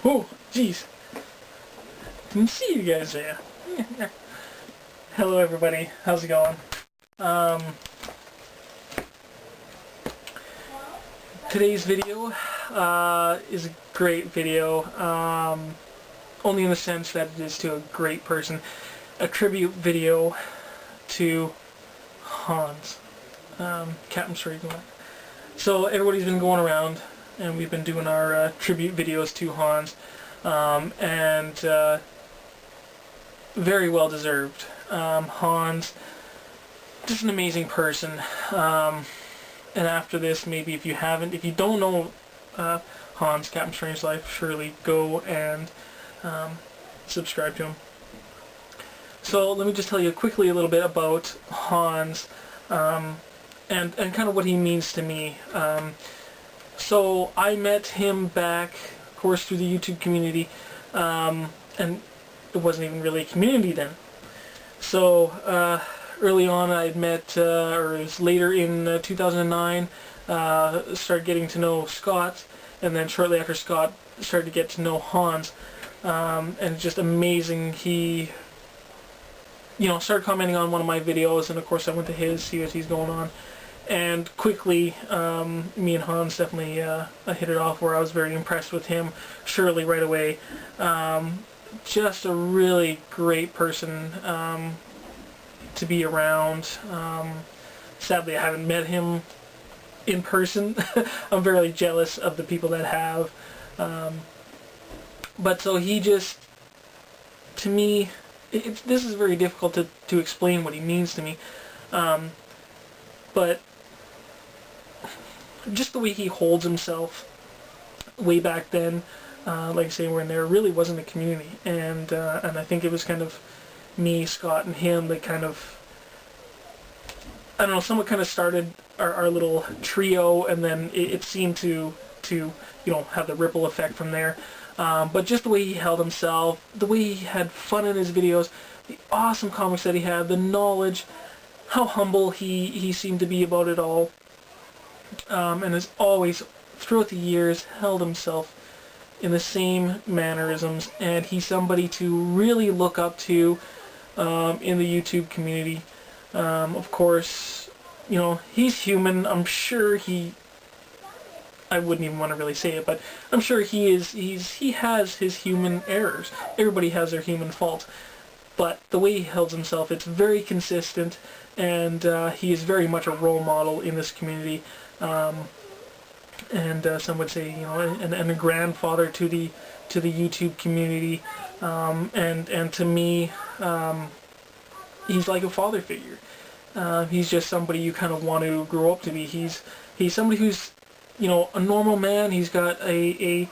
Oh, jeez. Didn't see you guys there. Hello, everybody. How's it going? Today's video is a great video, only in the sense that it is to a great person. A tribute video to Hans, Captainstrangelife. So everybody's been going around, and we've been doing our tribute videos to Hans, and very well deserved. Hans, just an amazing person. And after this, maybe if you don't know Hans, Captainstrangelife, surely go and subscribe to him. So let me just tell you quickly a little bit about Hans, and kind of what he means to me. So I met him back, of course, through the YouTube community, and it wasn't even really a community then. So early on I had met, or it was later in 2009, started getting to know Scott, and then shortly after Scott started to get to know Hans, and it's just amazing. He, started commenting on one of my videos, and of course I went to his, see what he's going on, and quickly, me and Hans definitely hit it off, where I was very impressed with him, surely right away. Just a really great person to be around. Sadly, I haven't met him in person. I'm very jealous of the people that have. But so he just, to me, this is very difficult to explain what he means to me. But just the way he holds himself way back then, like I say, when there really wasn't a community, and I think it was kind of me, Scott, and him that kind of, I don't know, somewhat kind of started our little trio, and then it seemed to have the ripple effect from there. But just the way he held himself, the way he had fun in his videos, the awesome comics that he had, the knowledge, how humble he seemed to be about it all, and has always, throughout the years, held himself in the same mannerisms, and he's somebody to really look up to in the YouTube community. Of course, he's human. I'm sure I wouldn't even want to really say it, but I'm sure he has his human errors. Everybody has their human faults. But the way he holds himself, it's very consistent, and he is very much a role model in this community. And some would say, and a grandfather to the YouTube community, and to me, he's like a father figure. He's just somebody you kind of want to grow up to be. He's somebody who's, a normal man. He's got a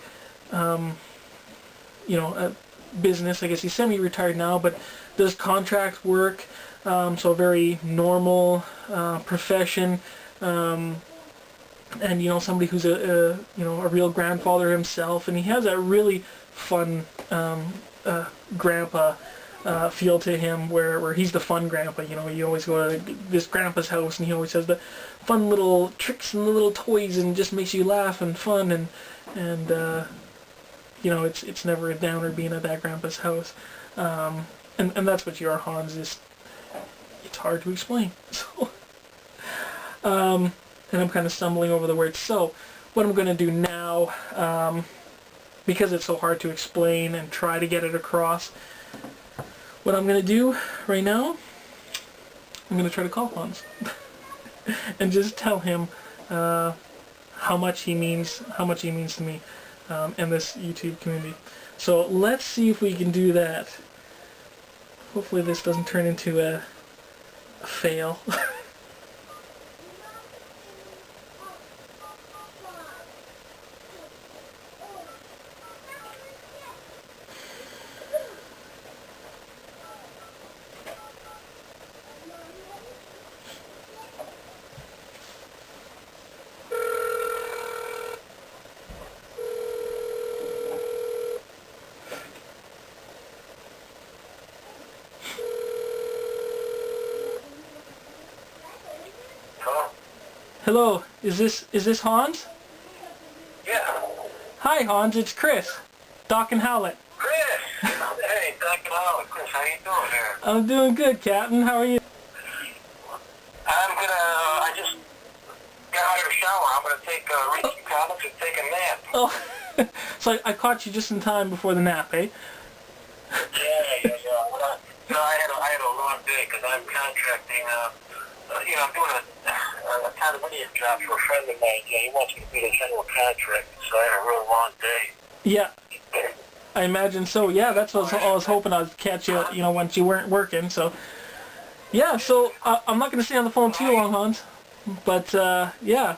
business. I guess he's semi-retired now, but does contract work. So a very normal profession. And somebody who's a real grandfather himself, and he has that really fun grandpa feel to him, where he's the fun grandpa. You always go to this grandpa's house, and he always has the fun little tricks and the little toys, and just makes you laugh and fun, and it's never a downer being at that grandpa's house, and that's what your Hans is. It's hard to explain. So and I'm kind of stumbling over the words. So what I'm going to do now, because it's so hard to explain and try to get it across, what I'm going to do right now, I'm going to try to call Hans and just tell him how much he means to me, and this YouTube community. So let's see if we can do that. Hopefully this doesn't turn into a fail. Hello, is this Hans? Yeah. Hi, Hans. It's Chris. Doc and Howlett. Chris! Hey, Doc and Howlett. Chris, how you doing there? I'm doing good, Captain. How are you? I just got out of the shower. I'm gonna read some comics and take a nap. Oh, so I caught you just in time before the nap, eh? Yeah. Well, I had a long day because I'm contracting, I'm doing a condominium job for a friend of mine. Yeah, he wants me to be the general contractor, so I had a real long day. Yeah. I imagine so. Yeah, that's what I was hoping I'd catch you, once you weren't working. So, yeah. So I'm not going to stay on the phone too long, Hans. But yeah.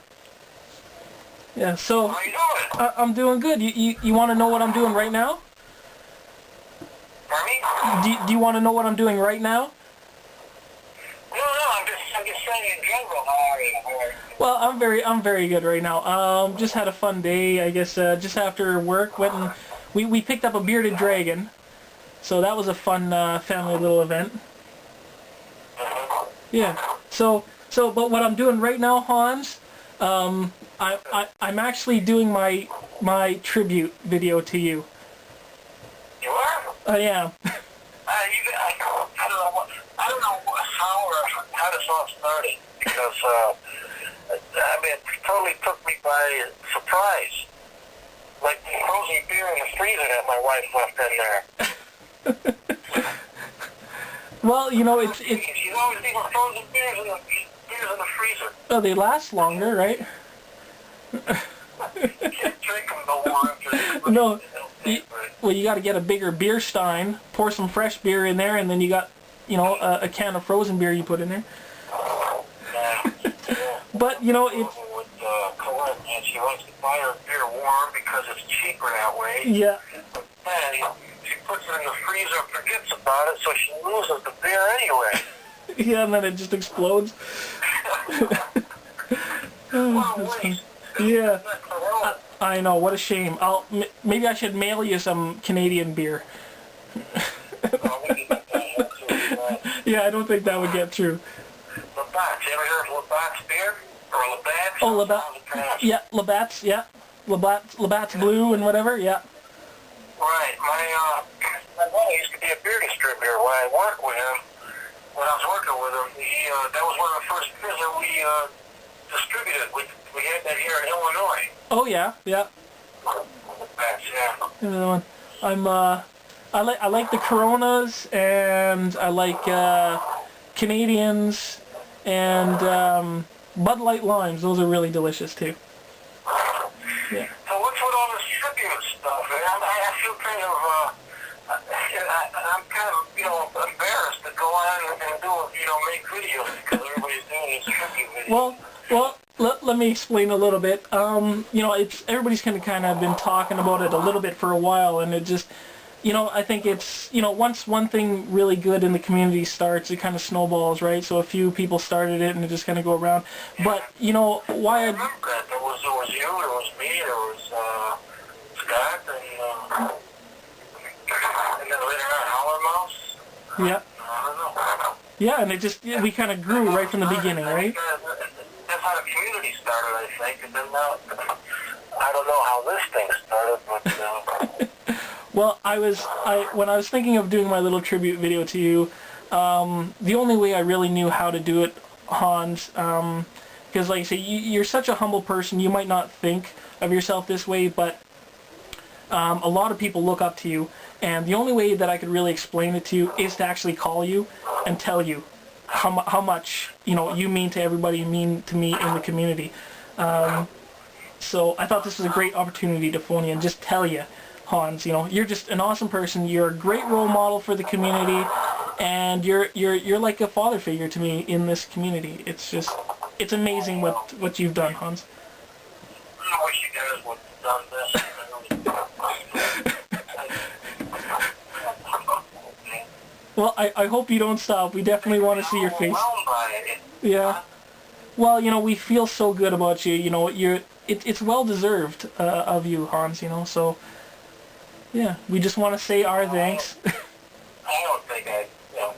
So how you doing? I'm doing good. You want to know what I'm doing right now? Pardon me? Do you want to know what I'm doing right now? No. I'm just saying in general. How are you? Well, I'm very good right now. Just had a fun day. I guess just after work went and we picked up a bearded dragon. So that was a fun family little event. Yeah. So but what I'm doing right now, Hans, I'm actually doing my tribute video to you. You are? I am. I don't know how this all started because it totally took me by surprise. Like the frozen beer in the freezer that my wife left in there. Well, it's. She's always leaving frozen beers in the freezer. Oh, they last longer, right? You can't drink them no more after No. Well, you got to get a bigger beer stein, pour some fresh beer in there, and then you got, a can of frozen beer you put in there. Yeah. But it's. With Colette, and she likes to buy her beer warm because it's cheaper that way. Yeah. But then she puts it in the freezer and forgets about it, so she loses the beer anyway. Yeah, and then it just explodes. Yeah. I know, what a shame. Maybe I should mail you some Canadian beer. Yeah, I don't think that would get through. Labatt's, you ever heard of Labatt's beer? Or Labatt's? Oh, Labatt. Yeah, Labatt's, yeah. Labatt's Blue and whatever, yeah. Right. My brother used to be a beer distributor when I worked with him. When I was working with him, that was one of the first beers that we distributed. We had that here in Illinois. Oh yeah. Labatt's, yeah. Another one. I like the Coronas, and I like Canadians, and Bud Light Limes. Those are really delicious too. Yeah. So what's with all this tribute stuff? I feel kind of, I'm kind of, embarrassed to go on and do, make videos because everybody's doing these tribute videos. Well, let me explain a little bit. It's everybody's kind of been talking about it a little bit for a while, and it just, I think it's, once one thing really good in the community starts, it kind of snowballs, right? So a few people started it, and it just kind of go around. But why? I remember that there was you, there was me, there was Scott, and then later on Howler Mouse. Yeah. I don't know. Yeah, and it just we kind of grew right from the beginning, right? That's how the community started, I think, and then I don't know how this thing started, but. Well, when I was thinking of doing my little tribute video to you, the only way I really knew how to do it, Hans, because like I say, you're such a humble person, you might not think of yourself this way, but a lot of people look up to you, and the only way that I could really explain it to you is to actually call you and tell you how much you mean to everybody, you mean to me in the community. So I thought this was a great opportunity to phone you and just tell you, Hans, you're just an awesome person. You're a great role model for the community, and you're like a father figure to me in this community. It's amazing what you've done, Hans. I wish you guys would have done this. Well, I hope you don't stop. We definitely want to see your face. Yeah. Well, we feel so good about you. It's well deserved of you, Hans. So. Yeah, we just want to say our thanks. I don't think I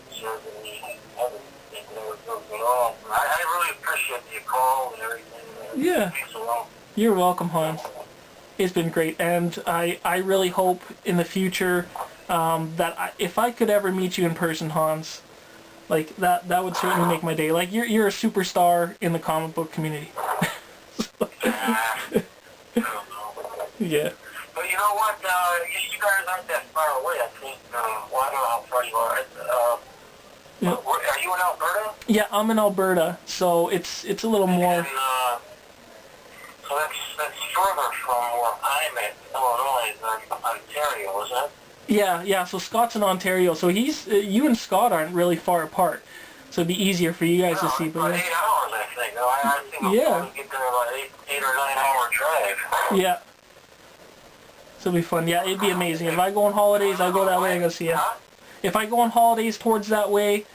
deserve it. I don't think I deserve it at all. I really appreciate the call and everything. Yeah. You're welcome, Hans. It's been great, and I really hope in the future if I could ever meet you in person, Hans, like that would certainly make my day. Like you're a superstar in the comic book community. Yeah. But you know what? You guys aren't that far away. I think. Well, I don't know how far you are. Yeah. Are you in Alberta? Yeah, I'm in Alberta, so it's a little more. And, so that's further from where I'm at, Illinois, than Ontario, is that? Yeah. So Scott's in Ontario, so you and Scott aren't really far apart, so it'd be easier for you guys to see. About 8 hours, I think. I think we'll probably get there about 8 or 9 hour drive. Yeah. So it'll be fun. Yeah, it'd be amazing. If I go on holidays, I'll go that way and go see you. Huh? If I go on holidays towards that way,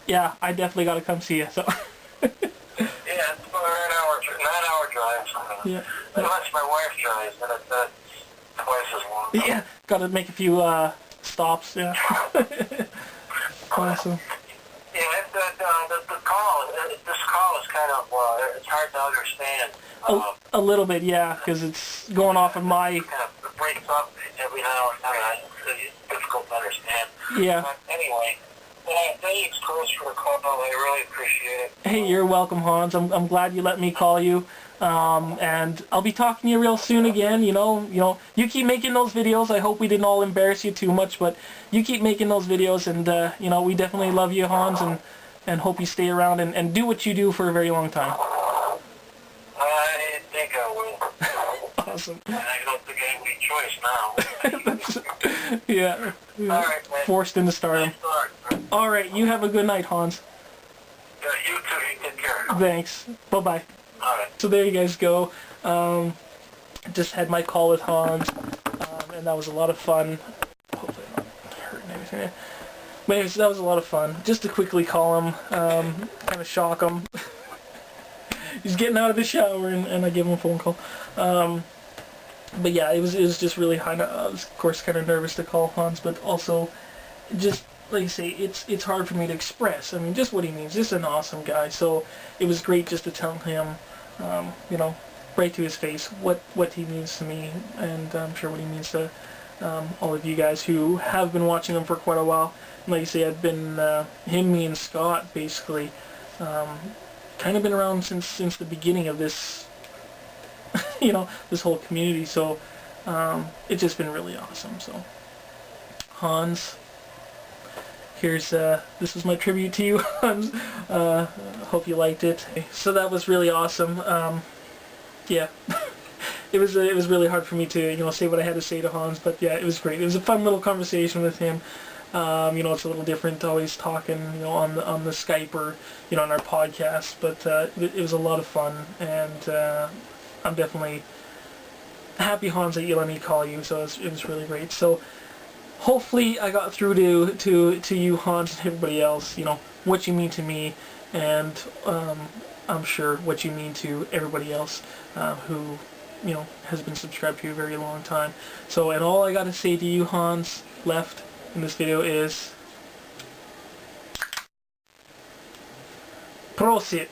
yeah, I definitely got to come see you. So. Yeah, it's about a 9 hour drive. So. Yeah. Unless my wife drives, then that's twice as long. Yeah, got to make a few stops. Yeah. Awesome. Yeah, the call. This call is kind of it's hard to understand. A little bit, yeah, because it's going off of my. It kind of breaks up every now and then. It's difficult to understand. Yeah. But anyway, thanks, Chris, for the call. I really appreciate it. Hey, you're welcome, Hans. I'm glad you let me call you. And I'll be talking to you real soon again. You know, you keep making those videos. I hope we didn't all embarrass you too much, but you keep making those videos, and we definitely love you, Hans, and hope you stay around and do what you do for a very long time. I think I will. Awesome. I don't think I have any choice now. Yeah. All right, man. Forced into stardom. All right, you have a good night, Hans. Yeah, you too. You take care. Thanks. Bye-bye. All right. So there you guys go. Just had my call with Hans, and that was a lot of fun. Hopefully I'm not hurting anything. But anyways, that was a lot of fun. Just to quickly call him, kind of shock him. He's getting out of the shower, and I give him a phone call. But yeah, it was just really high. I was, of course, kind of nervous to call Hans, but also just, like I say, it's hard for me to express. I mean, just what he means. Just an awesome guy. So it was great just to tell him, right to his face what he means to me, and I'm sure what he means to all of you guys who have been watching him for quite a while. And like I say, I've been him, me, and Scott basically kind of been around since the beginning of this, this whole community. So it's just been really awesome. So Hans, here's this was my tribute to you, Hans. Hope you liked it. So that was really awesome. Yeah. It was really hard for me to say what I had to say to Hans, but yeah, it was great. It was a fun little conversation with him. It's a little different always talking on the Skype or on our podcast, but it was a lot of fun, and I'm definitely happy, Hans, that you let me call you. So it was really great. So hopefully I got through to you, Hans, and everybody else. What you mean to me, and I'm sure what you mean to everybody else who has been subscribed to you a very long time. So, and all I got to say to you, Hans, left in this video is Prosit.